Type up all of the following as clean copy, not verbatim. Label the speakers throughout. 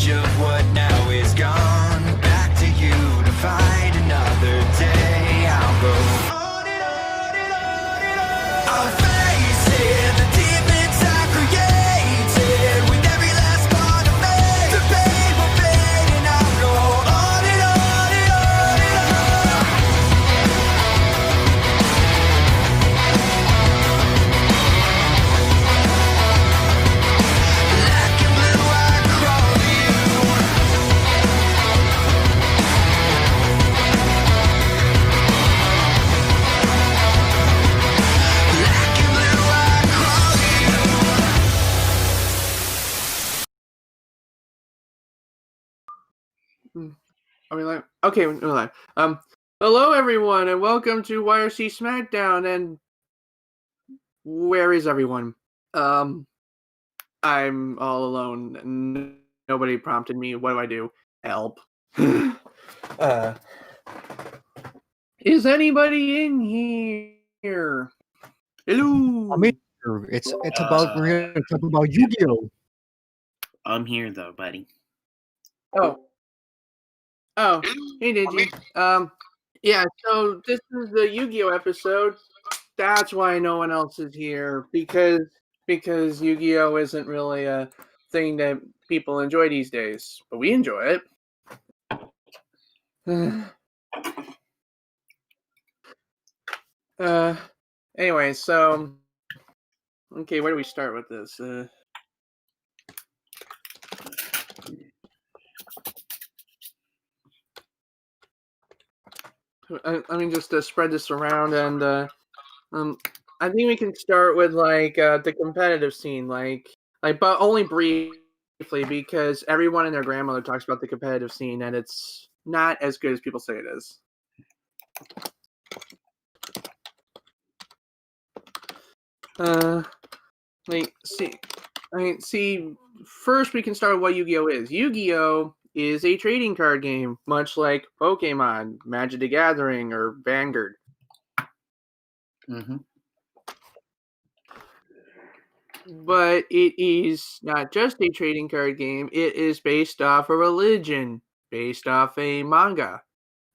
Speaker 1: edge of what now is gone. Back to you to fight another day. I'll go on and on and on and on. I'll face it, the demons I created with every last part of me. The pain will fade and I'll go on and on and on and on. Black and blue, I crawl to you. Black and blue, I crawl to you.
Speaker 2: Are we live? Okay, we're live. Hello everyone, and welcome to YRC SmackDown. And where is everyone? I'm all alone. Nobody prompted me. What do I do? Help. Is anybody in here? Hello.
Speaker 3: I'm in here. It's about we're gonna talk about Yu-Gi-Oh!
Speaker 4: I'm here though, buddy.
Speaker 2: Oh, hey Digi. Yeah, so this is the Yu-Gi-Oh episode. That's why no one else is here, because Yu-Gi-Oh isn't really a thing that people enjoy these days, but we enjoy it. Anyway, so okay, where do we start with this? I mean, just to spread this around, and I think we can start with like the competitive scene, like, but only briefly, because everyone and their grandmother talks about the competitive scene, and it's not as good as people say it is. See. First, we can start with what Yu-Gi-Oh is. Yu-Gi-Oh is a trading card game, much like Pokemon, Magic the Gathering, or Vanguard.
Speaker 4: Mm-hmm.
Speaker 2: But it is not just a trading card game. It is based off a religion, based off a manga,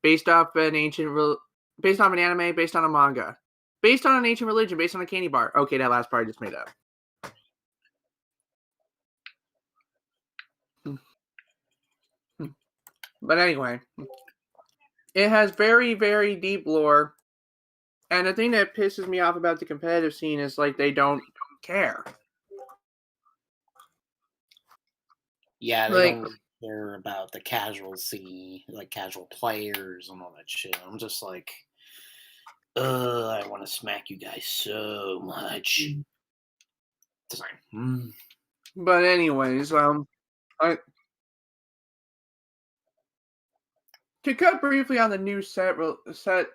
Speaker 2: based off an anime, based on a manga, based on an ancient religion, based on a candy bar. Okay, that last part I just made up. But anyway, it has very, very deep lore. And the thing that pisses me off about the competitive scene is like they don't care.
Speaker 4: Yeah, they
Speaker 2: Like-
Speaker 4: don't really care about the casual scene, like casual players and all that shit. I'm just like, I want to smack you guys so much. It's like,
Speaker 2: But anyways, to cut briefly on the new set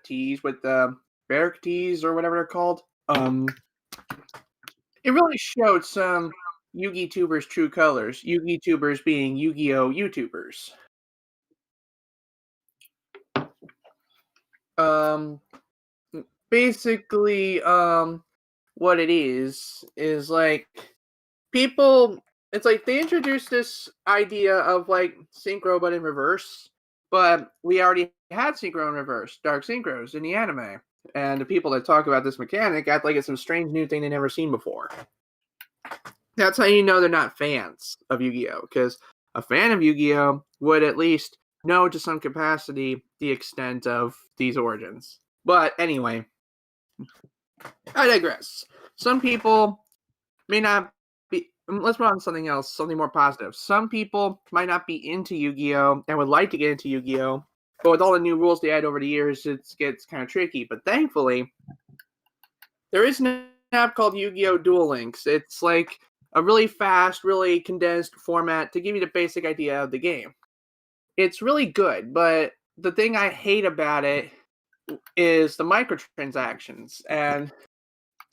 Speaker 2: tees with the Barrack tees or whatever they're called, it really showed some Yu-Gi tubers' true colors. Yu-Gi tubers being Yu-Gi-Oh YouTubers. Basically, what it is like people. It's like they introduced this idea of like synchro but in reverse. But we already had synchro in reverse, dark synchros in the anime. And the people that talk about this mechanic act like it's some strange new thing they've never seen before. That's how you know they're not fans of Yu-Gi-Oh! Because a fan of Yu-Gi-Oh! Would at least know to some capacity the extent of these origins. But anyway, I digress. Some people may not be... Let's move on to something else, something more positive. Some people might not be into Yu-Gi-Oh! And would like to get into Yu-Gi-Oh! But with all the new rules they add over the years, it gets kind of tricky. But thankfully, there is an app called Yu-Gi-Oh! Duel Links. It's like a really fast, really condensed format to give you the basic idea of the game. It's really good, but the thing I hate about it is the microtransactions. And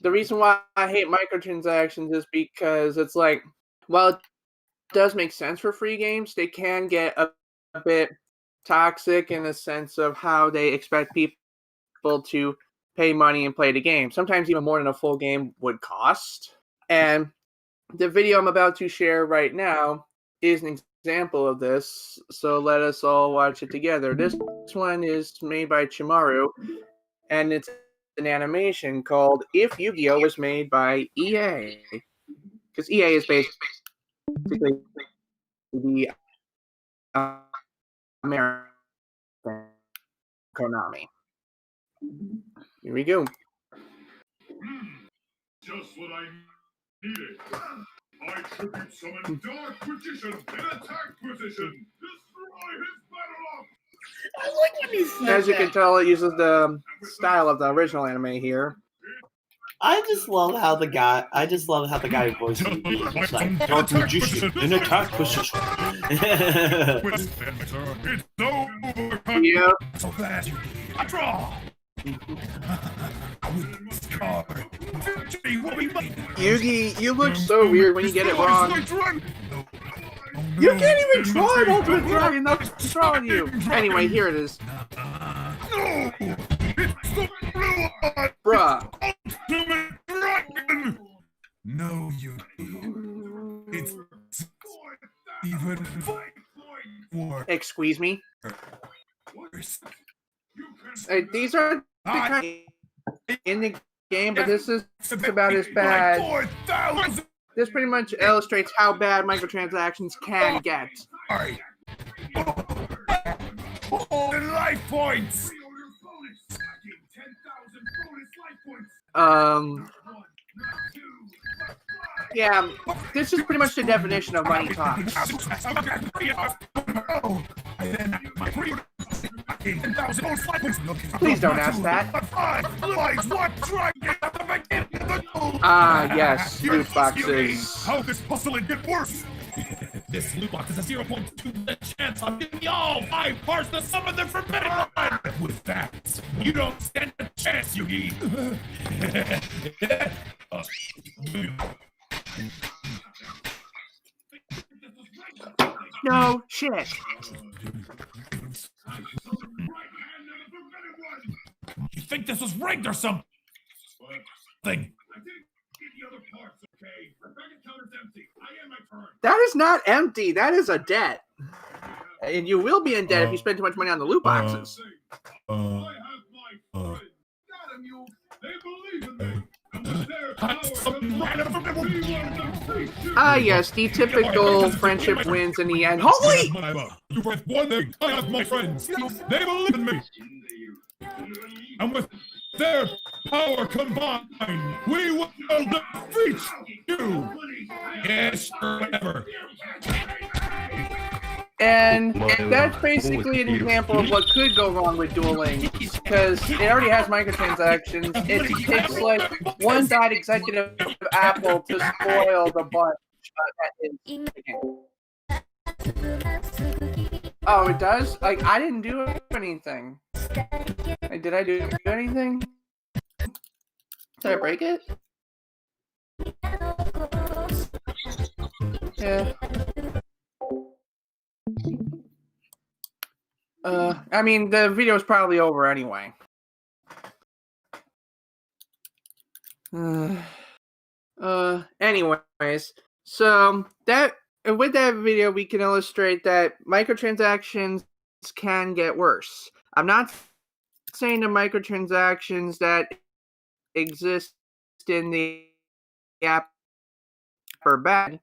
Speaker 2: the reason why I hate microtransactions is because it's like, while it does make sense for free games, they can get a bit toxic in the sense of how they expect people to pay money and play the game. Sometimes even more than a full game would cost. And the video I'm about to share right now is an example of this, so let us all watch it together. This one is made by Chimaru, and it's an animation called If Yu-Gi-Oh! Was made by EA. Because EA is basically the American Konami. Here we go.
Speaker 5: Just what I needed. I tribute summon Dark Magician in attack position. Destroy his battle up.
Speaker 4: I like when he said
Speaker 2: As you
Speaker 4: that.
Speaker 2: can tell, it uses the style of the original anime here.
Speaker 4: I just love how the guy voices it. Like Dark Magician in attack position.
Speaker 5: It's over.
Speaker 2: Yeah.
Speaker 5: So glad you did. I draw. With this card, victory will be mine.
Speaker 2: Yugi, you look so weird when you get it wrong. You can't even draw an Ultimate Dragon, that's wrong with you. Anyway, here it is.
Speaker 5: No! It's the blue one!
Speaker 2: Bruh.
Speaker 5: Ultimate Dragon! No, you. It's even more
Speaker 2: Excuse me.
Speaker 5: worse.
Speaker 2: These are the kind in the game, but this is about as bad.
Speaker 5: 4,000
Speaker 2: This pretty much illustrates how bad microtransactions can get.
Speaker 5: and life points!
Speaker 2: Yeah, this is pretty much the definition of money talks. Please don't ask that. Ah, yes, loot boxes.
Speaker 5: How this hustling get worse? This loot box is a 0.2% chance of giving me all 5 parts to summon the forbidden one. With that, you don't stand a chance, Yugi.
Speaker 2: No shit.
Speaker 5: You think this was rigged or something?
Speaker 2: That is not empty. That is a debt. And you will be in debt if you spend too much money on the loot boxes. Ah, yes, the typical friendship wins in the end. Holy!
Speaker 5: You're worth one thing. I have my friends. They believe in me. And with their power combined, we will defeat you. Yes, forever.
Speaker 2: And that's basically an example of what could go wrong with Duel Links, because it already has microtransactions. It takes like one bad executive of Apple to spoil the bunch that is the game. Oh, it does? Like, I didn't do anything. Like, did I do anything? Did I break it? Yeah. I mean, the video is probably over anyway. Anyways, so that with that video, we can illustrate that microtransactions can get worse. I'm not saying the microtransactions that exist in the app are bad.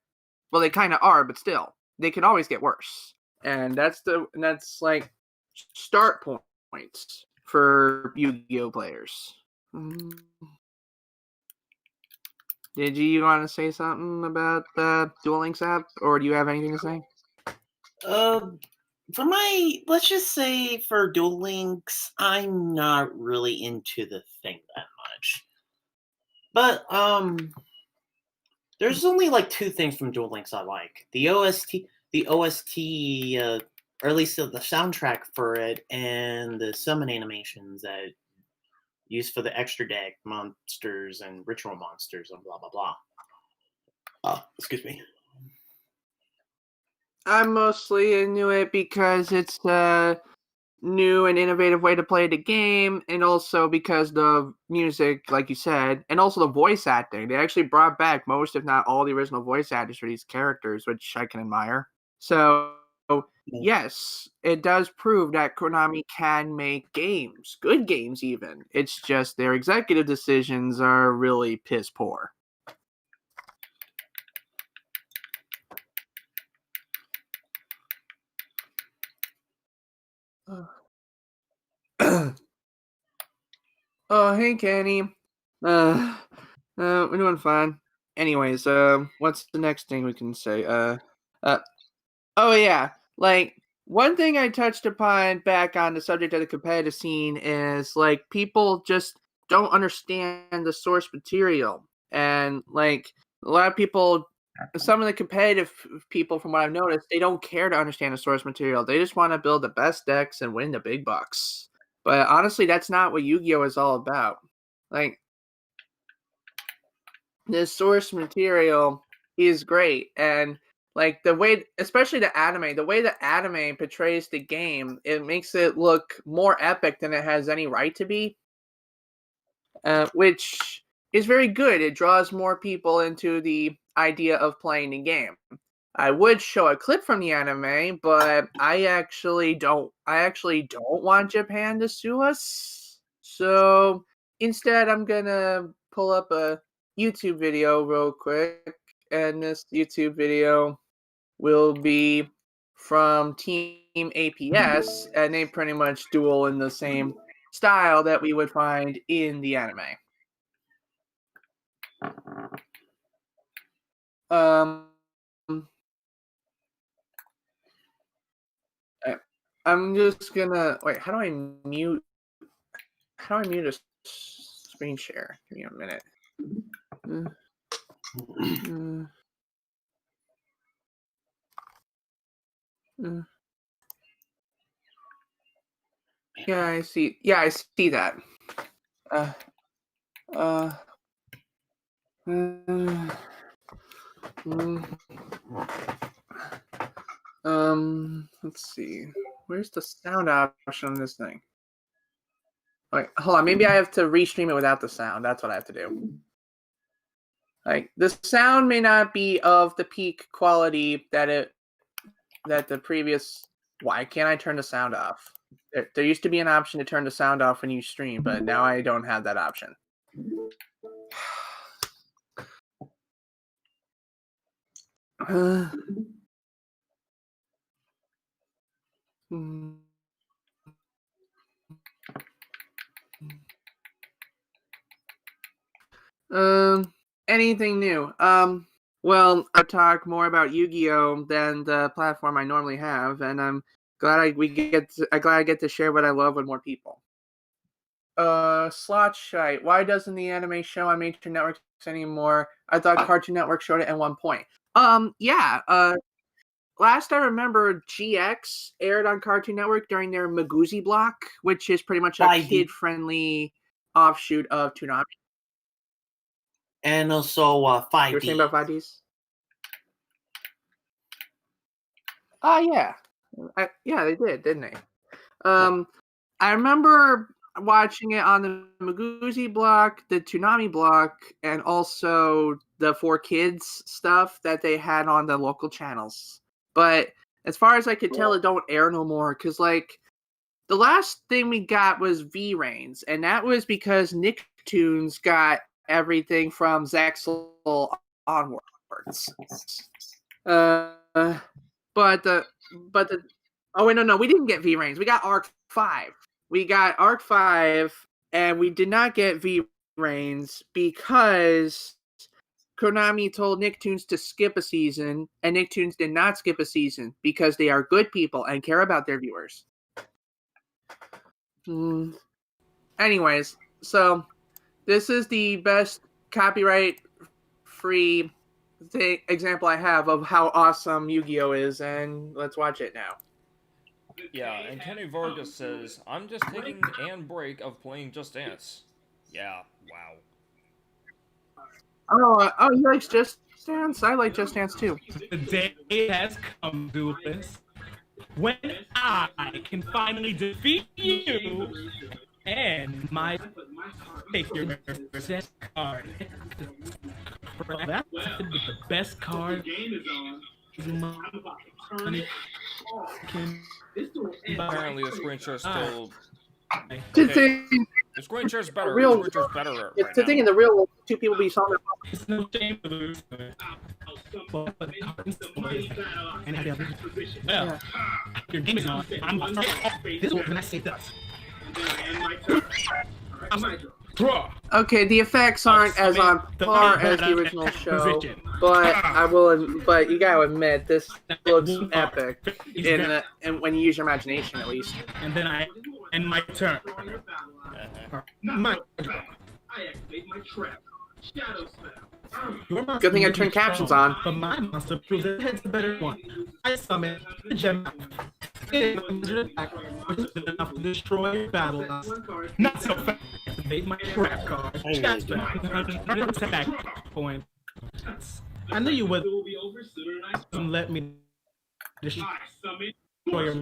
Speaker 2: Well, they kind of are, but still, they can always get worse. And that's like start points for Yu-Gi-Oh players. Did you want to say something about the Duel Links app, or do you have anything to say?
Speaker 4: Let's just say for Duel Links, I'm not really into the thing that much. But there's only like 2 things from Duel Links I like: the OST, or at least the soundtrack for it, and the summon animations that used for the extra deck monsters and ritual monsters and blah blah blah. Excuse me.
Speaker 2: I'm mostly into it because it's a new and innovative way to play the game, and also because the music, like you said, and also the voice acting. They actually brought back most, if not all, the original voice actors for these characters, which I can admire. So yes, it does prove that Konami can make games, good games even. It's just their executive decisions are really piss poor. Oh, hey, Kenny. We're doing fine. Anyways, what's the next thing we can say? Oh yeah, like one thing I touched upon back on the subject of the competitive scene is like people just don't understand the source material, and like a lot of people, some of the competitive people, from what I've noticed, they don't care to understand the source material. They just want to build the best decks and win the big bucks. But honestly, that's not what Yu-Gi-Oh is all about. Like, the source material is great, and like the way, especially the way the anime portrays the game, it makes it look more epic than it has any right to be, which is very good. It draws more people into the idea of playing the game. I would show a clip from the anime, but I actually don't want Japan to sue us. So instead, I'm gonna pull up a YouTube video real quick, and this YouTube video will be from Team APS, and they pretty much duel in the same style that we would find in the anime. I'm just gonna wait. How do I mute? How do I mute a screen share? Give me a minute. Yeah, I see. Yeah, I see that. Let's see. Where's the sound option on this thing? Wait, hold on. Maybe I have to restream it without the sound. That's what I have to do. Like, the sound may not be of the peak quality that the previous. Why can't I turn the sound off? There used to be an option to turn the sound off when you stream, but now I don't have that option. Anything new? Well, I'll talk more about Yu-Gi-Oh than the platform I normally have, and I'm glad I get to share what I love with more people. Slot shite. Why doesn't the anime show on major networks anymore? I thought Cartoon Network showed it at one point. Yeah. Last I remember, GX aired on Cartoon Network during their Maguzi block, which is pretty much a kid-friendly offshoot of Toonami.
Speaker 4: And also 5D.
Speaker 2: You were saying about 5Ds? Oh, yeah. Yeah, they did, didn't they? I remember watching it on the Maguzi block, the Toonami block, and also the 4Kids stuff that they had on the local channels. But as far as I could tell, it don't air no more, because, like, the last thing we got was V-Rains, and that was because Nicktoons got everything from Zaxel onwards. Oh wait, no, we didn't get V-Rains. We got Arc 5. We got Arc 5, and we did not get V-Rains because Konami told Nicktoons to skip a season, and Nicktoons did not skip a season because they are good people and care about their viewers. Anyways, so this is the best copyright-free example I have of how awesome Yu-Gi-Oh is, and let's watch it now.
Speaker 6: Yeah, and Kenny Vargas says, I'm just taking an break of playing Just Dance. Yeah, wow.
Speaker 2: Oh, he likes Just Dance? I like Just Dance too.
Speaker 7: The day has come, Duelist, when I can finally defeat you and my figure best card. That's the best card
Speaker 6: Apparently, the screen share is still.
Speaker 2: To
Speaker 6: Okay,
Speaker 2: think,
Speaker 6: the screen share's better.
Speaker 2: real-
Speaker 6: The screen share's better
Speaker 2: it's
Speaker 6: right
Speaker 2: to think in
Speaker 6: now.
Speaker 2: the real world, two people be solving.
Speaker 7: It's no shame to lose. Well, your game is on. I'm this is when I say this. Draw.
Speaker 2: Okay, the effects aren't as on par as the original show, but but you gotta admit this looks epic and when you use your imagination at least.
Speaker 7: And then I end my turn. My
Speaker 2: Good thing I turned captions on.
Speaker 7: But my monster proves that it's the better one. I summon the gem. Which is good enough to destroy your battle. Not so fast. Activate my trap card. Attack point. I knew you would let me destroy your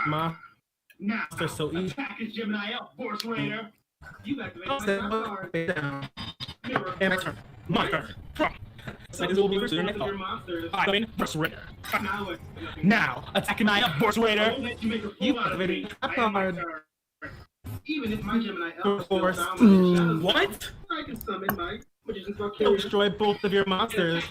Speaker 7: monster so easy. Down. And my turn. My turn. So this will be Force Raider. I mean, Force Raider. Now, attacking my Force Raider. You activated a trap card. Force. What? You'll destroy both of your monsters.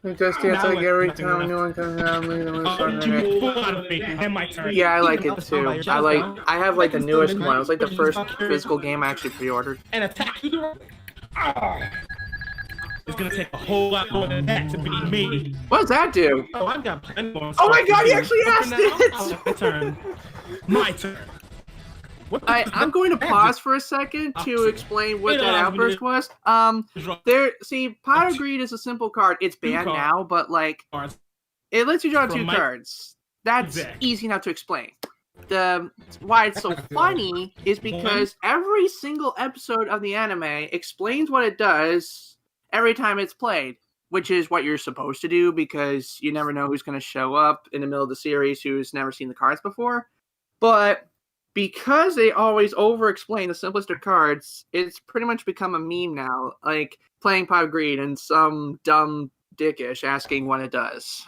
Speaker 2: It just feels like every time a new one comes out, I'm losing
Speaker 7: And my turn.
Speaker 2: Yeah, I like it too. I have like the newest one. It was like the first physical game I actually pre-ordered.
Speaker 7: And attack you. It's gonna take a whole lot more than that to beat me.
Speaker 2: What does that do?
Speaker 7: Oh, I've got plenty more.
Speaker 2: Oh my god, he actually asked it!
Speaker 7: My turn. My turn.
Speaker 2: I'm going to pause for a second to explain what that outburst was. Pot of Greed is a simple card. It's banned now, but like, it lets you draw two cards. That's easy enough to explain. Why it's so funny is because every single episode of the anime explains what it does every time it's played, which is what you're supposed to do because you never know who's going to show up in the middle of the series who's never seen the cards before. But because they always over-explain the simplest of cards, it's pretty much become a meme now. Like playing Pot of Greed and some dumb dickish asking what it does.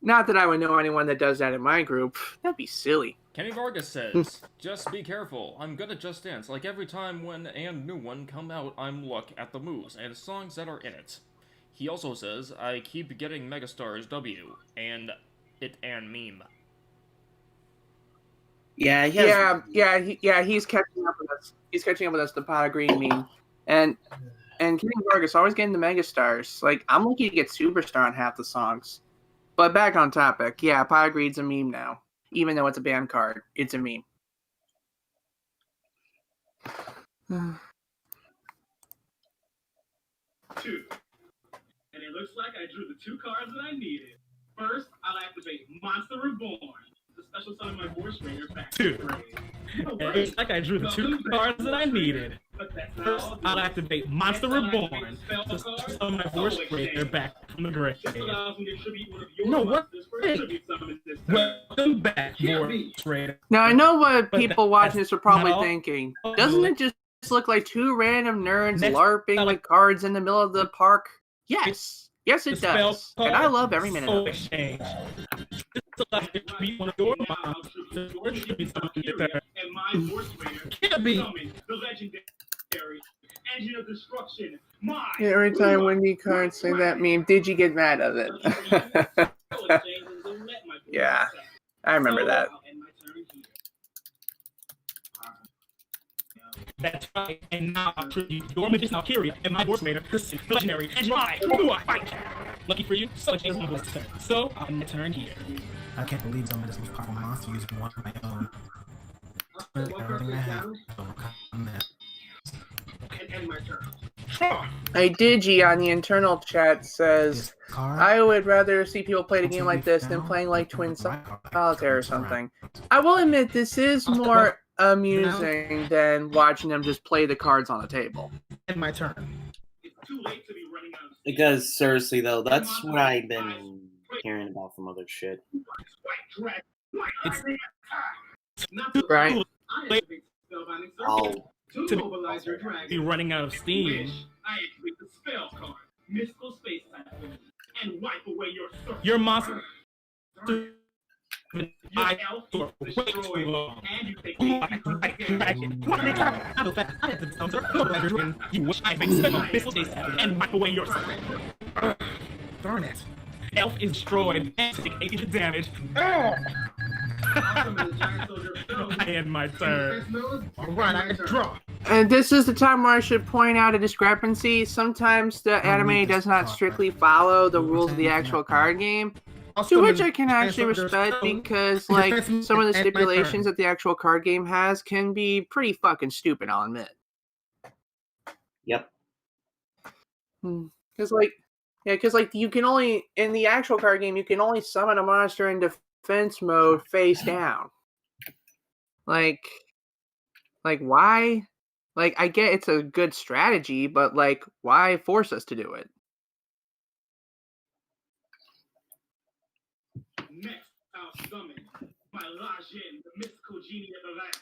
Speaker 2: Not that I would know anyone that does that in my group. That'd be silly.
Speaker 6: Kenny Vargas says, just be careful. I'm good at Just Dance. Like every time when and new one come out, I'm look at the moves and the songs that are in it. He also says, I keep getting Megastars W and it and meme.
Speaker 2: Yeah, he's catching up with us. He's catching up with us, the Pot of Green meme. And Kenny Vargas always getting the Megastars. Like, I'm lucky to get Superstar on half the songs. But back on topic, yeah, Pot of Greed's a meme now. Even though it's a banned card, it's a meme.
Speaker 8: 2. And it looks like I drew the 2 cards that I needed. First, I'll activate Monster Reborn. The special summon my Force Raider back to
Speaker 7: 2. And it looks like I drew the 2 cards that I needed. First, I'll activate Monster Reborn. The special summon my Force Raider back from the grave. No, what? Welcome back, Force Raider.
Speaker 2: Now, I know what people watching this are probably thinking. Doesn't it just look like 2 random nerds LARPing with cards in the middle of the park? Yes. Yes, it does. And I love every minute of it.
Speaker 7: Can't be.
Speaker 2: Every time Wendy cards say that meme, did you get mad of it? Yeah, I remember that.
Speaker 7: That's right, and now I tribute your Magician Valkyria and my Force Raider, the legendary, and my fight. Lucky for you, so change my voice turn. So I'm gonna turn here.
Speaker 9: I can't believe some of this was powerful monster using one of my own. Everything I have,
Speaker 8: And my turn.
Speaker 2: Hey, Digi on the internal chat says, I would rather see people play the game like this than playing like Twin Solitaire or something. I will admit, this is more amusing than watching them just play the cards on the table.
Speaker 7: And my turn.
Speaker 8: It's too late to be running out of
Speaker 4: Because seriously though, that's what I've been hearing about from other shit.
Speaker 2: Right.
Speaker 4: I'll
Speaker 8: Wiser Dragon.
Speaker 7: Be running out of steam.
Speaker 8: Wish I activate the spell card, Mystical Space Typhoon, and wipe away your circle.
Speaker 7: Your monster.
Speaker 8: Your elf is destroyed, and you take 800 damage.
Speaker 7: You wish I make Mystical Space Typhoon and wipe away your circle. Darn it. Elf is destroyed and take 800 damage. I end my turn. Alright, I can draw.
Speaker 2: And this is the time where I should point out a discrepancy. Sometimes the anime does not strictly follow the rules of the actual card game, to which I can actually respect because, like, some of the stipulations that the actual card game has can be pretty fucking stupid, I'll admit.
Speaker 4: Yep.
Speaker 2: Because, like, you can only, in the actual card game, you can only summon a monster in defense mode face down. Like, why? Like, I get it's a good strategy, but, like, why force us to do it?
Speaker 8: Next, I'll summon my Lajin, the mystical genie of the lamp.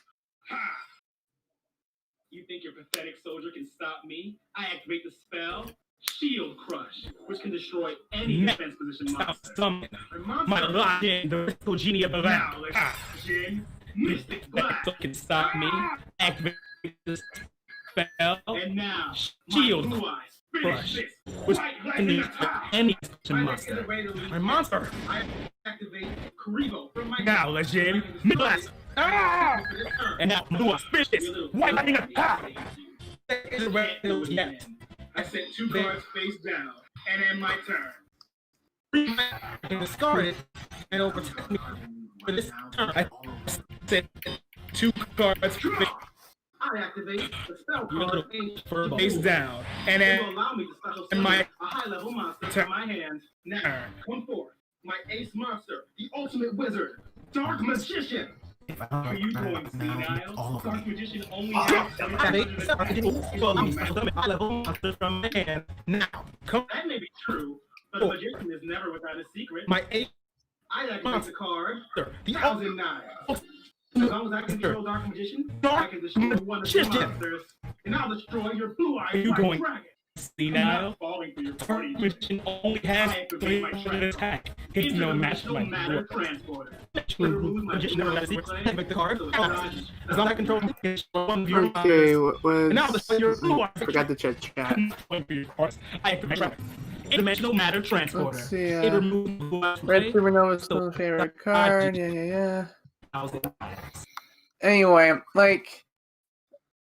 Speaker 8: Ha! You think your pathetic soldier can stop me? I activate the spell Shield Crush, which can destroy any defense position monster.
Speaker 7: Summon my Lajin, the mystical genie of the lamp.
Speaker 8: Now, Lajin, Mystic Blast.
Speaker 7: Can stop me. Activate the spell.
Speaker 8: And now,
Speaker 7: Shield
Speaker 8: my blue eyes. Finish this.
Speaker 7: which
Speaker 8: Right
Speaker 7: can
Speaker 8: in the
Speaker 7: destroy
Speaker 8: top.
Speaker 7: any monster. My monster.
Speaker 8: I activate Karibo from my
Speaker 7: Now, Lajin, blast. And now, blue eyes. Finish this. White lightning attack.
Speaker 8: I sent 2 cards face down, and end my turn.
Speaker 7: And discard it and overtake me. For this turn, I sent 2 cards
Speaker 8: I activate the spell card
Speaker 7: for face down. And
Speaker 8: It
Speaker 7: then
Speaker 8: will allow me to special
Speaker 7: and
Speaker 8: summon
Speaker 7: my
Speaker 8: a high-level monster
Speaker 7: turn.
Speaker 8: from my hands. Now, come forth. My ace monster, the ultimate wizard, Dark Magician.
Speaker 9: If I
Speaker 8: Are you
Speaker 9: don't
Speaker 8: going
Speaker 9: know all
Speaker 8: senile?
Speaker 9: of them.
Speaker 8: Dark Magician only has 700
Speaker 7: high-level monster from my hand. Now, come
Speaker 8: That may be true, but a magician is never without a secret.
Speaker 7: my 8
Speaker 8: I activate the card,
Speaker 7: monster. The
Speaker 8: 1,000 knives. As long as I can control Dark Magician, I can destroy one of the monsters, and I'll destroy your blue-eyed
Speaker 7: Are you
Speaker 8: white
Speaker 7: going
Speaker 8: dragon.
Speaker 7: see
Speaker 8: I'm
Speaker 7: now?
Speaker 8: not falling for your party.
Speaker 7: Magician only has 300 attack. It's no match for my
Speaker 8: matter
Speaker 7: blue.
Speaker 8: transporter.
Speaker 7: Magician never got a secret. Activate the card. As long as I control one of your
Speaker 2: Okay,
Speaker 7: And now
Speaker 2: was...
Speaker 7: the your blue eyes.
Speaker 2: Forgot to chat.
Speaker 7: I activate Interdimensional Matter Transporter.
Speaker 2: Let's see,
Speaker 7: It removes blue eyes from
Speaker 2: Red
Speaker 7: play.
Speaker 2: Supernova's still a favorite card. Yeah. Anyway, like,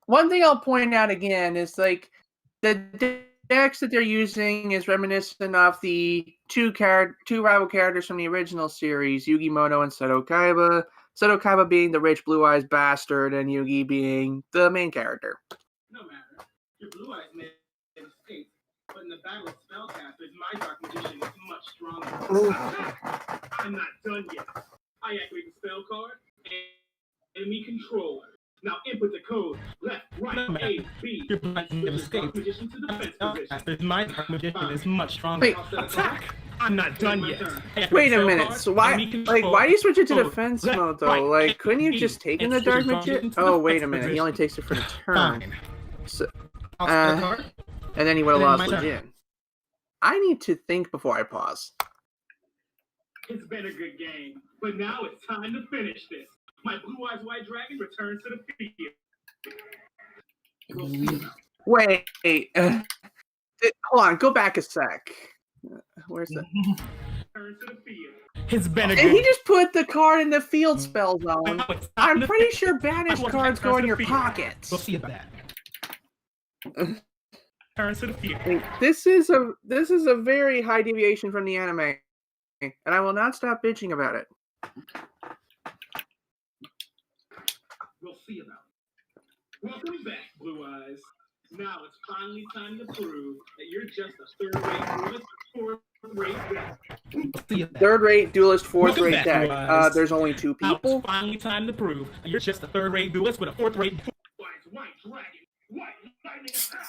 Speaker 2: one thing I'll point out again is, like, the decks that they're using is reminiscent of the two rival characters from the original series, Yugi Moto and Seto Kaiba. Seto Kaiba being the rich blue eyes bastard, and Yugi being the main character.
Speaker 8: No matter. Your blue eyes made mistakes, but in the battle of spellcasters, my Dark Magician is much stronger. I'm not done yet. I activate the spell card and enemy controller. Now input the code left, right, A, B.
Speaker 7: Your blue eyes never escape.
Speaker 8: Dark Magician to defense position.
Speaker 7: My Dark Magician is much stronger.
Speaker 2: Wait.
Speaker 7: Attack! I'm not done yet.
Speaker 2: Wait a minute. So why do you switch it to defense mode though? Like, couldn't you just take in the Dark Magician? Oh, wait a minute. He only takes it for the turn. So, and then he would have lost Legend. I need to think before I pause.
Speaker 8: It's been a good game, but now it's time to finish this. My blue eyes white dragon returns to the field.
Speaker 2: Wait. Hold on. Go back a sec. Where's that?
Speaker 8: Returns to the field.
Speaker 7: It's been a
Speaker 2: And he
Speaker 7: good.
Speaker 2: just put the card in the field spell zone. I'm pretty sure banished cards go in your pockets.
Speaker 7: We'll see about that. Turns to the field.
Speaker 2: I mean, this is a very high deviation from the anime, and I will not stop bitching about it.
Speaker 8: We'll see about it. Welcome back, Blue Eyes. Now it's finally time to prove that you're just a third-rate duelist, fourth-rate vet.
Speaker 7: We'll see about that.
Speaker 2: Third-rate duelist, fourth-rate
Speaker 7: Welcome back,
Speaker 2: deck.
Speaker 7: Blue Eyes.
Speaker 2: There's only 2
Speaker 7: Now
Speaker 2: people.
Speaker 7: it's finally time to prove that you're just a third-rate duelist with a fourth-rate.
Speaker 8: White dragon, white lightning attack.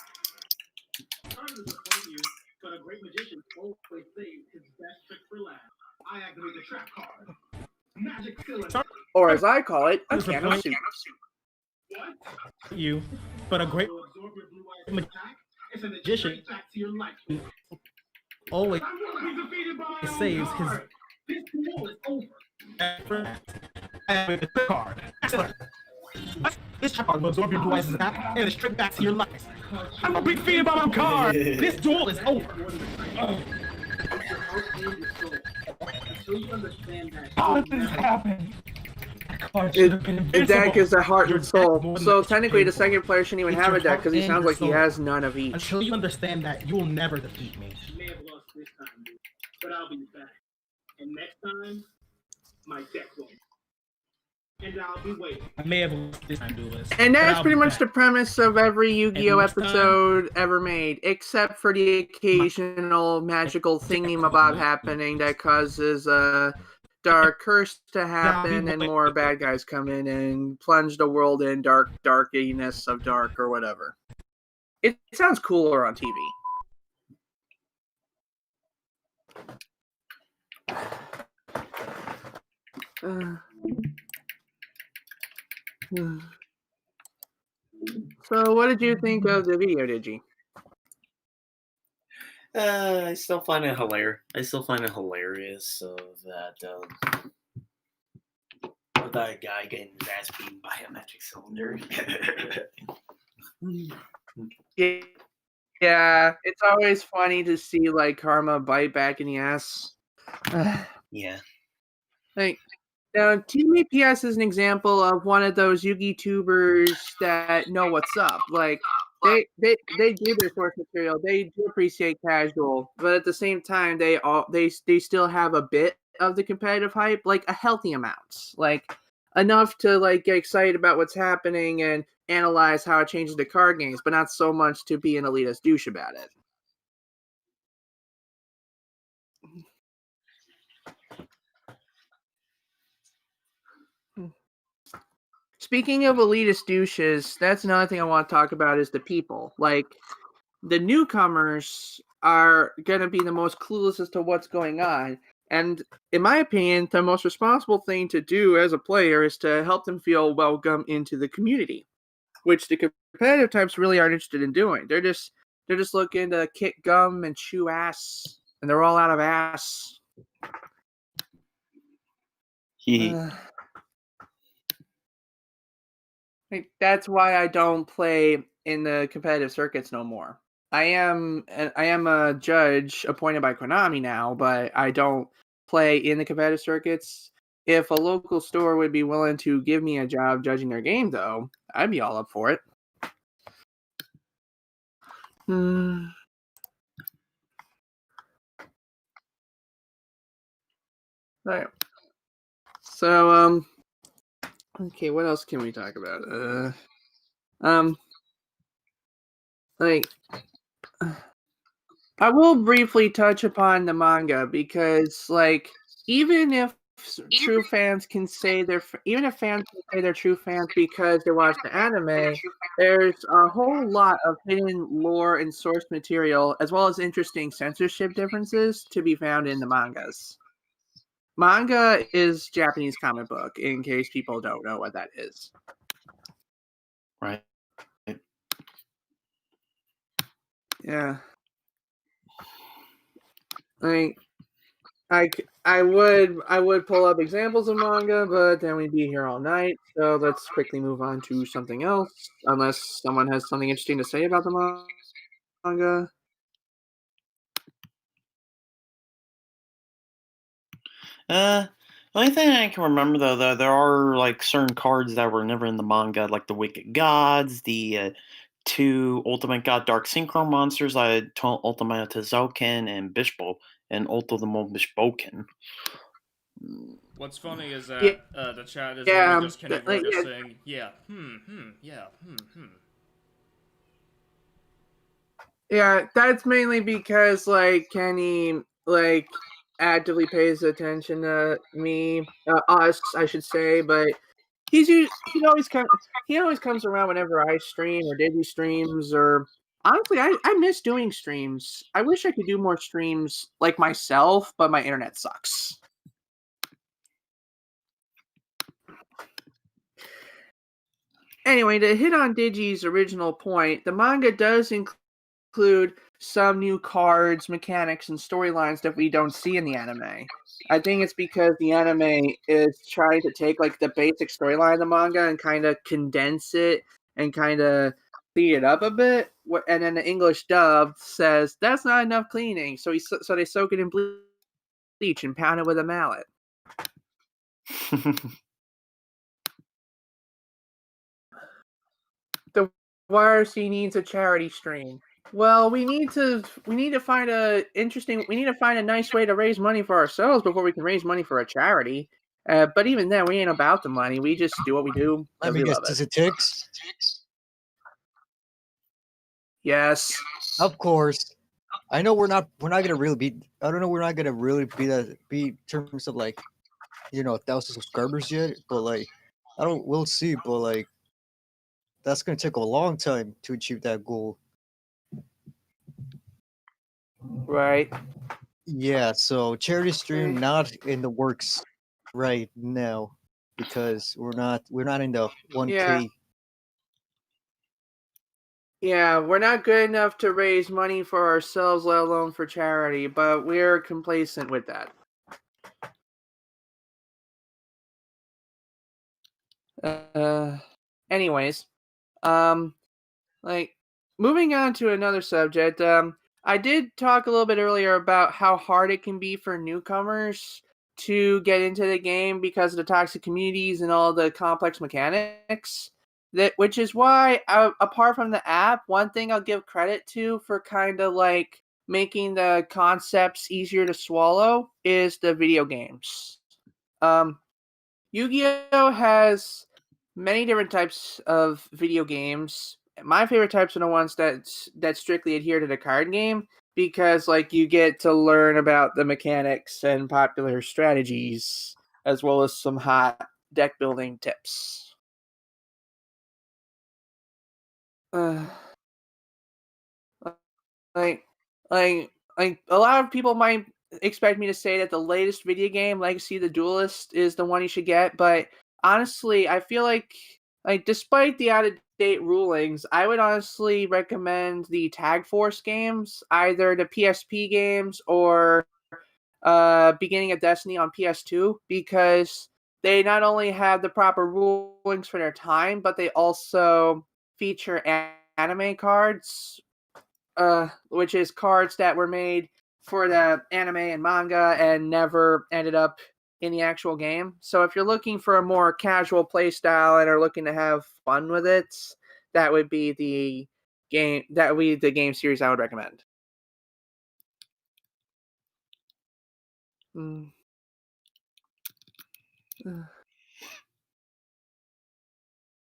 Speaker 8: Sorry to disappoint you, but a great magician always saves his best trick for last. I activate the trap card. Magic cylinder.
Speaker 2: Or as I call it, a can of soup.
Speaker 8: What?
Speaker 7: You, but a great.
Speaker 8: Will
Speaker 7: It's a magician always saves his
Speaker 8: This duel is over.
Speaker 7: with the card. Excellent. This card will absorb your blue eyes' attack and it's straight back to your life. I'm a big fan about my card. This duel is over. How did this happen?
Speaker 2: The deck is a heart and soul. So technically, the second player shouldn't even have a deck because he sounds like he has none of each.
Speaker 7: Until you understand that, you will never defeat me.
Speaker 8: I may have lost this time, dude, but I'll be back. And next time, my deck won't. And I'll be waiting.
Speaker 7: I may have lost this time, duelist.
Speaker 2: And
Speaker 7: but
Speaker 2: that's
Speaker 7: I'll
Speaker 2: pretty
Speaker 7: be
Speaker 2: much
Speaker 7: back.
Speaker 2: the premise of every Yu-Gi-Oh
Speaker 7: next time-
Speaker 2: episode ever made, except for the occasional magical thingy-mabob happening that causes a dark curse to happen and more bad guys come in and plunge the world in darkiness of dark or whatever. It sounds cooler on TV. So, what did you think of the video, Digi?
Speaker 4: I still find it hilarious. Of that guy getting his ass beaten by a magic cylinder.
Speaker 2: Yeah, it's always funny to see like karma bite back in the ass.
Speaker 4: Yeah.
Speaker 2: Like, now, Team APS is an example of one of those Yugi tubers that know what's up. Like, they do their source material. They do appreciate casual, but at the same time, they still have a bit of the competitive hype, like a healthy amount, like enough to like get excited about what's happening and analyze how it changes the card games, but not so much to be an elitist douche about it. Speaking of elitist douches, that's another thing I want to talk about is the people. Like, the newcomers are going to be the most clueless as to what's going on. And in my opinion, the most responsible thing to do as a player is to help them feel welcome into the community, which the competitive types really aren't interested in doing. They're just looking to kick gum and chew ass, and they're all out of ass. That's why I don't play in the competitive circuits no more. I am a judge appointed by Konami now, but I don't play in the competitive circuits. If a local store would be willing to give me a job judging their game, though, I'd be all up for it. Right. So, okay, what else can we talk about? Like, I will briefly touch upon the manga because, like, even if fans can say they're true fans because they watch the anime, there's a whole lot of hidden lore and source material, as well as interesting censorship differences to be found in the mangas. Manga is Japanese comic book, in case people don't know what that is.
Speaker 4: Right.
Speaker 2: Yeah. Like, I would pull up examples of manga, but then we'd be here all night. So let's quickly move on to something else, unless someone has something interesting to say about the manga.
Speaker 4: The only thing I can remember though, there are like certain cards that were never in the manga, like the Wicked Gods, the two Ultimate God Dark Synchro monsters, Ultimate Tezoken and Bishbo, and Ultimate Bishboken.
Speaker 6: What's funny is that the chat is literally just Kenny Vargas saying, yeah, yeah,
Speaker 2: Yeah, that's mainly because like Kenny like actively pays attention to me, us, I should say, but he always comes around whenever I stream or Digi streams, or honestly, I miss doing streams. I wish I could do more streams like myself, but my internet sucks. anyway, to hit on Digi's original point, the manga does include some new cards, mechanics, and storylines that we don't see in the anime. I think it's because the anime is trying to take like the basic storyline of the manga and kind of condense it and kind of clean it up a bit. And then the English dub says that's not enough cleaning, so they soak it in bleach and pound it with a mallet. The YRC needs a charity stream. Well, we need to find a nice way to raise money for ourselves before we can raise money for a charity. But even then, we ain't about the money. We just do what we do
Speaker 3: Let
Speaker 2: because
Speaker 3: me
Speaker 2: we
Speaker 3: guess,
Speaker 2: love
Speaker 3: does
Speaker 2: it.
Speaker 3: it ticks?
Speaker 2: Yes.
Speaker 3: Of course. I know we're not gonna really beat. I don't know. We're not gonna really beat in terms of like, 1,000 subscribers yet. But like, I don't. We'll see. But like, that's gonna take a long time to achieve that goal.
Speaker 2: Right.
Speaker 3: Yeah. So charity stream not in the works right now because we're not in the 1K.
Speaker 2: Yeah. Yeah, we're not good enough to raise money for ourselves, let alone for charity, but we're complacent with that. Anyways, like moving on to another subject, I did talk a little bit earlier about how hard it can be for newcomers to get into the game because of the toxic communities and all the complex mechanics. Which is why, apart from the app, one thing I'll give credit to for kind of like making the concepts easier to swallow is the video games. Yu-Gi-Oh has many different types of video games. My favorite types are the ones that strictly adhere to the card game because like you get to learn about the mechanics and popular strategies as well as some hot deck building tips. Like, like, like a lot of people might expect me to say that the latest video game, Legacy of the Duelist, is the one you should get. But honestly, I feel like despite the out of date rulings, I would honestly recommend the Tag Force games, either the PSP games or Beginning of Destiny on PS2, because they not only have the proper rulings for their time, but they also feature anime cards, which is cards that were made for the anime and manga and never ended up in the actual game. So if you're looking for a more casual play style and are looking to have fun with it, that would be the game series I would recommend. Mm.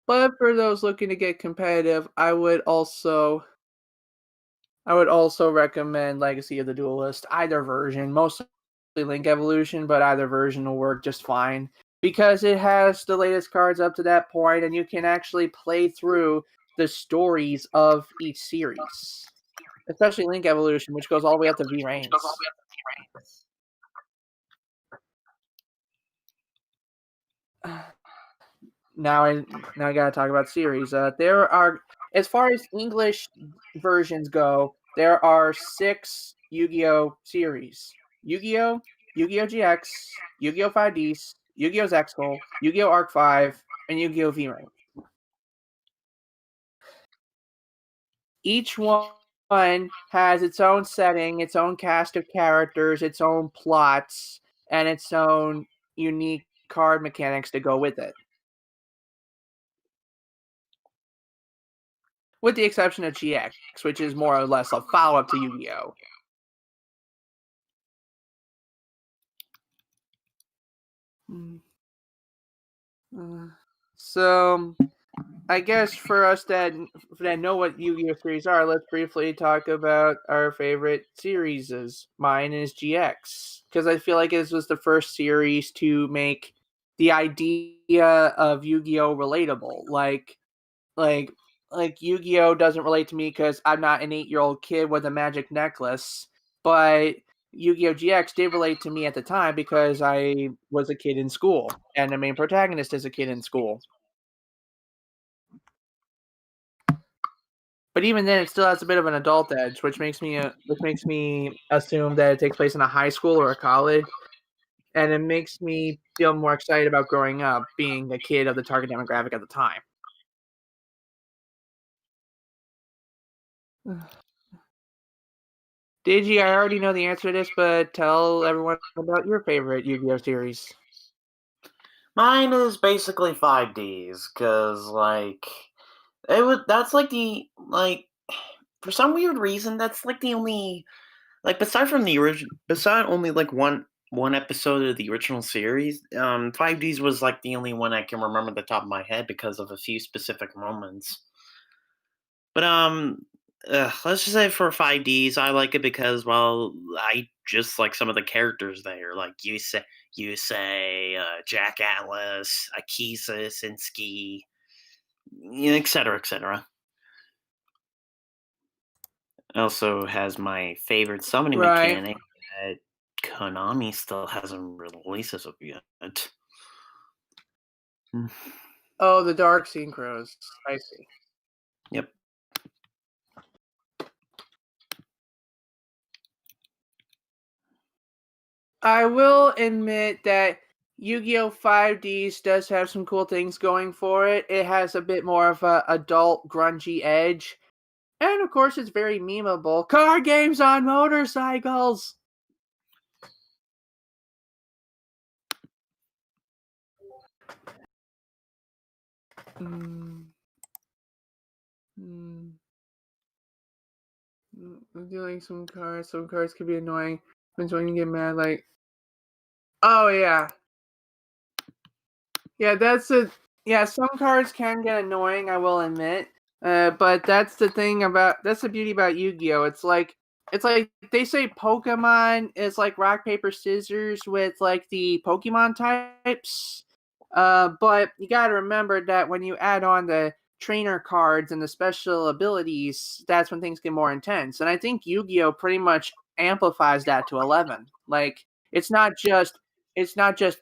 Speaker 2: But for those looking to get competitive, I would also recommend Legacy of the Duelist, either version, mostly Link Evolution, but either version will work just fine because it has the latest cards up to that point, and you can actually play through the stories of each series, especially Link Evolution, which goes all the way up to V-Reigns. Now I gotta talk about series. There are, as far as English versions go, there are 6 Yu-Gi-Oh series: Yu-Gi-Oh, Yu-Gi-Oh GX, Yu-Gi-Oh 5Ds, Yu-Gi-Oh Zexal, Yu-Gi-Oh Arc 5, and Yu-Gi-Oh V-Ring. Each one has its own setting, its own cast of characters, its own plots, and its own unique card mechanics to go with it. With the exception of GX, which is more or less a follow-up to Yu-Gi-Oh! So, I guess for us that know what Yu-Gi-Oh! Series are, let's briefly talk about our favorite series. Mine is GX, because I feel like this was the first series to make the idea of Yu-Gi-Oh! Relatable. Like Yu-Gi-Oh doesn't relate to me because I'm not an 8-year-old kid with a magic necklace, but Yu-Gi-Oh GX did relate to me at the time because I was a kid in school, and the main protagonist is a kid in school. but even then, it still has a bit of an adult edge, which makes me assume that it takes place in a high school or a college, and it makes me feel more excited about growing up, being a kid of the target demographic at the time. Digi, I already know the answer to this, but tell everyone about your favorite Yu-Gi-Oh series.
Speaker 4: Mine is basically 5Ds, because, like, that's, like, for some weird reason, that's, like, the only, like, beside only, like, one episode of the original series, 5Ds was, like, the only one I can remember at the top of my head because of a few specific moments. But, let's just say for 5Ds, I like it because, well, I just like some of the characters there, like Yusei, Jack Atlas, Akisa, Sinsky, etc., etc. Also has my favorite summoning
Speaker 2: Right.
Speaker 4: mechanic that Konami still hasn't released as of yet.
Speaker 2: Oh, the Dark Synchros. I see.
Speaker 4: Yep.
Speaker 2: I will admit that Yu-Gi-Oh! 5Ds does have some cool things going for it. It has a bit more of a adult, grungy edge. And of course, it's very memeable. Card games on motorcycles! Mm. Mm. I'm dealing some cards. Some cards can be annoying. Depends when you get mad, like... Oh, yeah. Yeah, some cards can get annoying, I will admit. But that's the beauty about Yu-Gi-Oh! It's like they say Pokemon is like rock, paper, scissors with like the Pokemon types. But you gotta remember that when you add on the trainer cards and the special abilities, that's when things get more intense. And I think Yu-Gi-Oh! Pretty much amplifies that to 11. Like, it's not just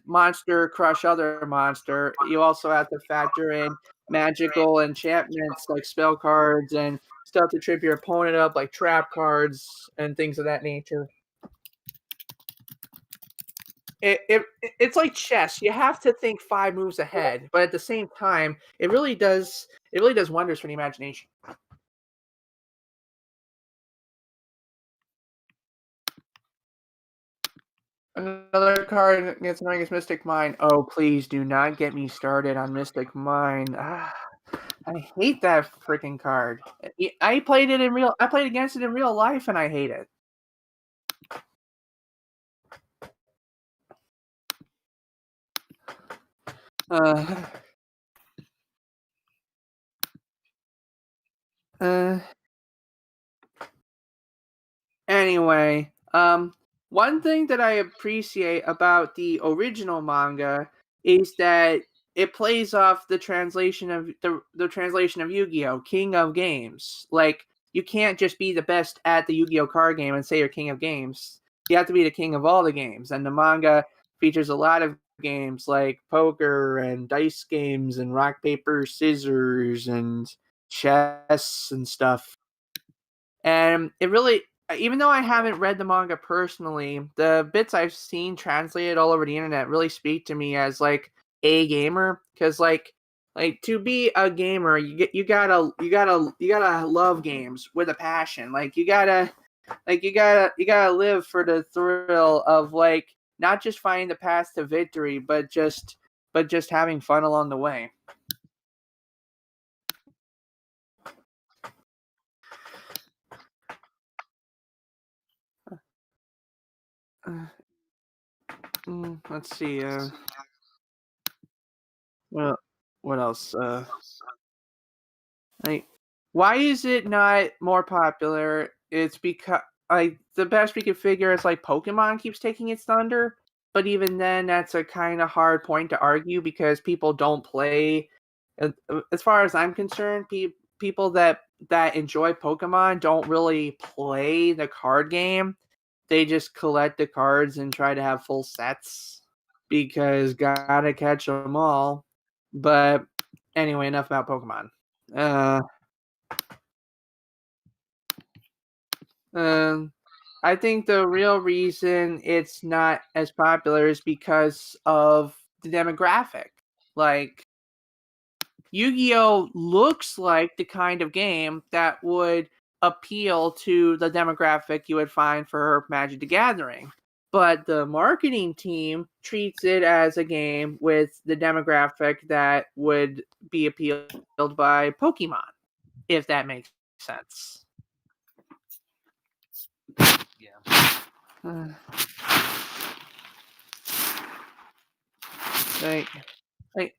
Speaker 2: monster crush other monster. You also have to factor in magical enchantments like spell cards and stuff to trip your opponent up, like trap cards and things of that nature. It's like chess. You have to think 5 moves ahead, but at the same time, it really does wonders for the imagination. Another card gets annoying is Mystic Mine. Oh, please do not get me started on Mystic Mine. I hate that freaking card. I played against it in real life, and I hate it. Uh, uh, anyway, one thing that I appreciate about the original manga is that it plays off the translation of the translation of Yu-Gi-Oh! King of Games. Like, you can't just be the best at the Yu-Gi-Oh! Card game and say you're king of games. You have to be the king of all the games. And the manga features a lot of games like poker and dice games and rock, paper, scissors and chess and stuff. And it really, even though I haven't read the manga personally, the bits I've seen translated all over the internet really speak to me as like a gamer, because like to be a gamer, you gotta love games with a passion. Like you gotta live for the thrill of like not just finding the path to victory, but just having fun along the way. Let's see. Well, what else? Like, why is it not more popular? It's because like the best we could figure is like Pokemon keeps taking its thunder, but even then, that's a kind of hard point to argue because people don't play. As far as I'm concerned, people that enjoy Pokemon don't really play the card game. They just collect the cards and try to have full sets because gotta catch them all. But anyway, enough about Pokemon. Uh, I think the real reason it's not as popular is because of the demographic. Like, Yu-Gi-Oh looks like the kind of game that would appeal to the demographic you would find for Magic the Gathering. But the marketing team treats it as a game with the demographic that would be appealed by Pokemon, if that makes sense.
Speaker 4: Yeah.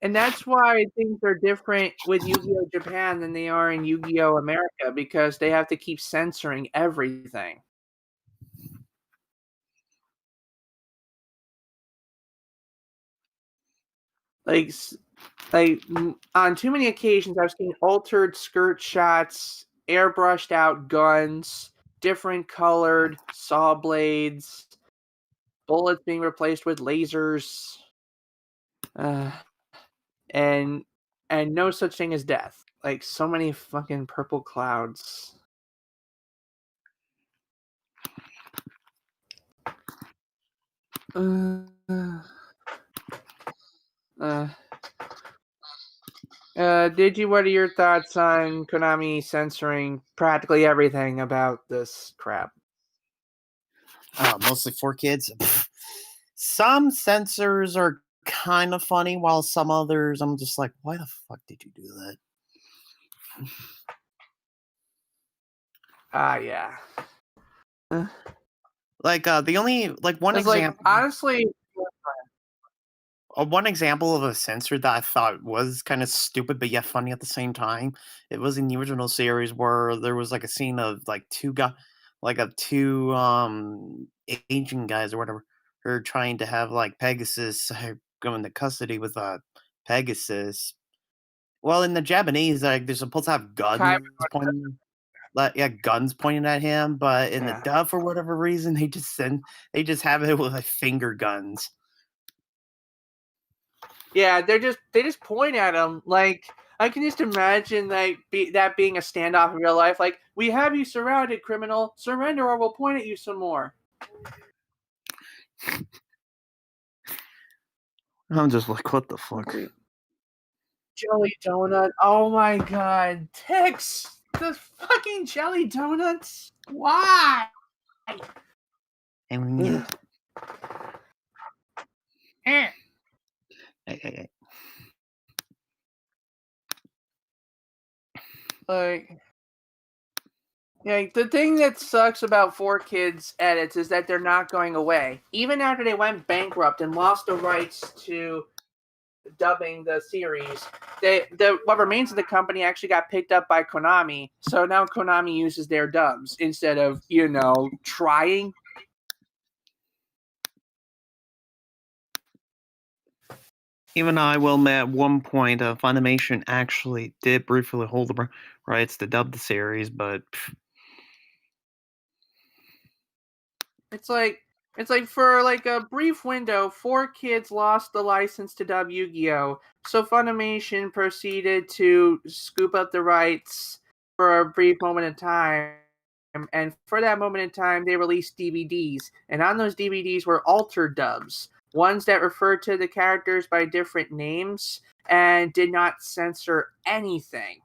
Speaker 2: And that's why things are different with Yu-Gi-Oh! Japan than they are in Yu-Gi-Oh! America, because they have to keep censoring everything. Like, on too many occasions, I've seen altered skirt shots, airbrushed out guns, different colored saw blades, bullets being replaced with lasers, and no such thing as death. Like, so many fucking purple clouds. What are your thoughts on Konami censoring practically everything about this crap?
Speaker 4: Mostly for kids. Some censors are kind of funny, while some others, I'm just like, why the fuck did you do that?
Speaker 2: Yeah.
Speaker 4: Like, the only, like, one
Speaker 2: It's like,
Speaker 4: example.
Speaker 2: honestly,
Speaker 4: One example of a censor that I thought was kind of stupid but yet funny at the same time. It was in the original series where there was like a scene of like two Asian guys or whatever, who are trying to have like Pegasus go into custody with Pegasus. Well, in the Japanese, like they're supposed to have guns pointing, guns pointing at him, but in the
Speaker 2: Yeah.
Speaker 4: dub, for whatever reason, they just have it with like finger guns.
Speaker 2: Yeah, they just point at him. Like, I can just imagine that being a standoff in real life. Like, we have you surrounded, criminal. Surrender, or we'll point at you some more.
Speaker 4: I'm just like, what the fuck?
Speaker 2: Jelly donut. Oh my god, Tex, the fucking jelly donuts. Why?
Speaker 4: And yeah.
Speaker 2: Eh. Like, yeah, the thing that sucks about 4Kids edits is that they're not going away. Even after they went bankrupt and lost the rights to dubbing the series, what remains of the company actually got picked up by Konami. So now Konami uses their dubs instead of, trying.
Speaker 4: Even I will admit, at one point, Funimation actually did briefly hold the rights to dub the series, but
Speaker 2: It's like for like a brief window, 4Kids lost the license to dub Yu-Gi-Oh! So Funimation proceeded to scoop up the rights for a brief moment in time. And for that moment in time, they released DVDs. And on those DVDs were altered dubs, ones that referred to the characters by different names and did not censor anything.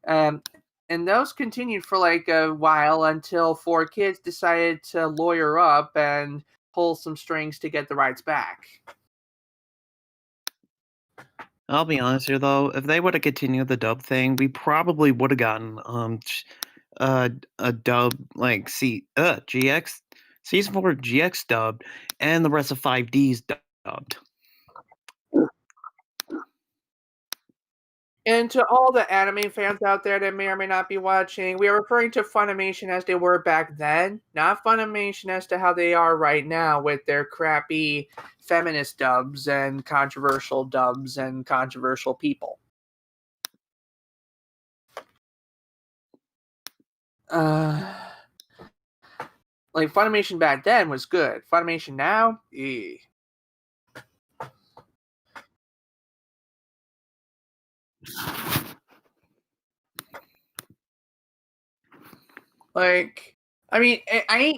Speaker 2: And those continued for like a while until 4Kids decided to lawyer up and pull some strings to get the rights back.
Speaker 4: I'll be honest here though, if they would have continued the dub thing, we probably would have gotten a dub like GX season 4 GX dubbed and the rest of 5D's dubbed.
Speaker 2: And to all the anime fans out there that may or may not be watching, we are referring to Funimation as they were back then, not Funimation as to how they are right now with their crappy feminist dubs and controversial people. Like, Funimation back then was good. Funimation now, Like, I mean, I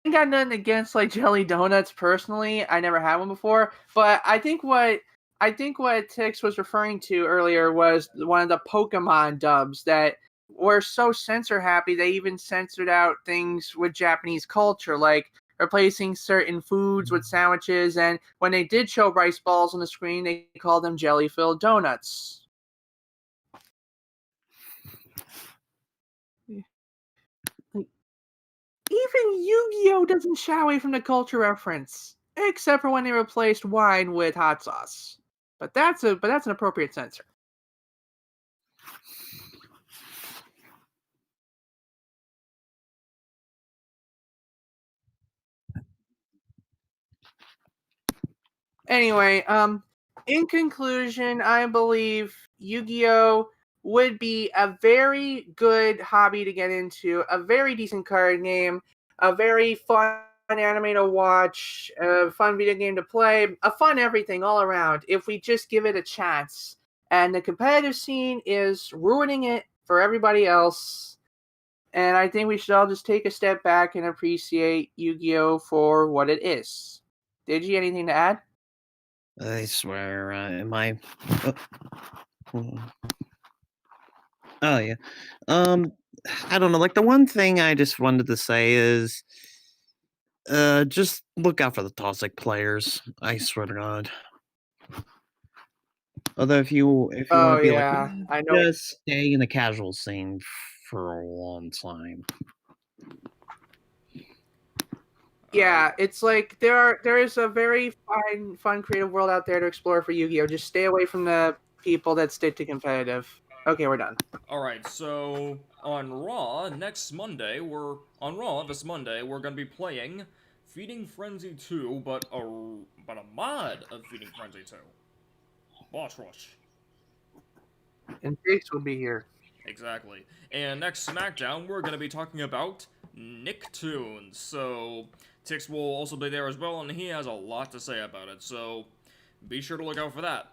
Speaker 2: ain't got nothing against like jelly donuts personally. I never had one before, but I think what Tix was referring to earlier was one of the Pokemon dubs that were so censor happy they even censored out things with Japanese culture, like replacing certain foods with sandwiches, and when they did show rice balls on the screen, they called them jelly-filled donuts. Even Yu-Gi-Oh doesn't shy away from the culture reference, except for when they replaced wine with hot sauce. But that's an appropriate censor. Anyway, in conclusion, I believe Yu-Gi-Oh would be a very good hobby to get into, a very decent card game, a very fun anime to watch, a fun video game to play, a fun everything all around if we just give it a chance. And the competitive scene is ruining it for everybody else. And I think we should all just take a step back and appreciate Yu-Gi-Oh for what it is. Digi, anything to add?
Speaker 10: I swear, am I? Oh yeah. I don't know. Like the one thing I just wanted to say is, just look out for the toxic players. I swear to God. Although if you want
Speaker 2: Oh
Speaker 10: to be
Speaker 2: yeah,
Speaker 10: like,
Speaker 2: I know.
Speaker 10: just stay in the casual scene for a long time.
Speaker 2: Yeah, it's like there is a very fun, creative world out there to explore for Yu-Gi-Oh. Just stay away from the people that stick to competitive. Okay, we're done.
Speaker 6: Alright, so on Raw this Monday, we're gonna be playing Feeding Frenzy 2, but a mod of Feeding Frenzy 2. Boss Rush.
Speaker 2: And Jace will be here.
Speaker 6: Exactly. And next SmackDown, we're gonna be talking about Nicktoons. So Tix will also be there as well, and he has a lot to say about it. So be sure to look out for that.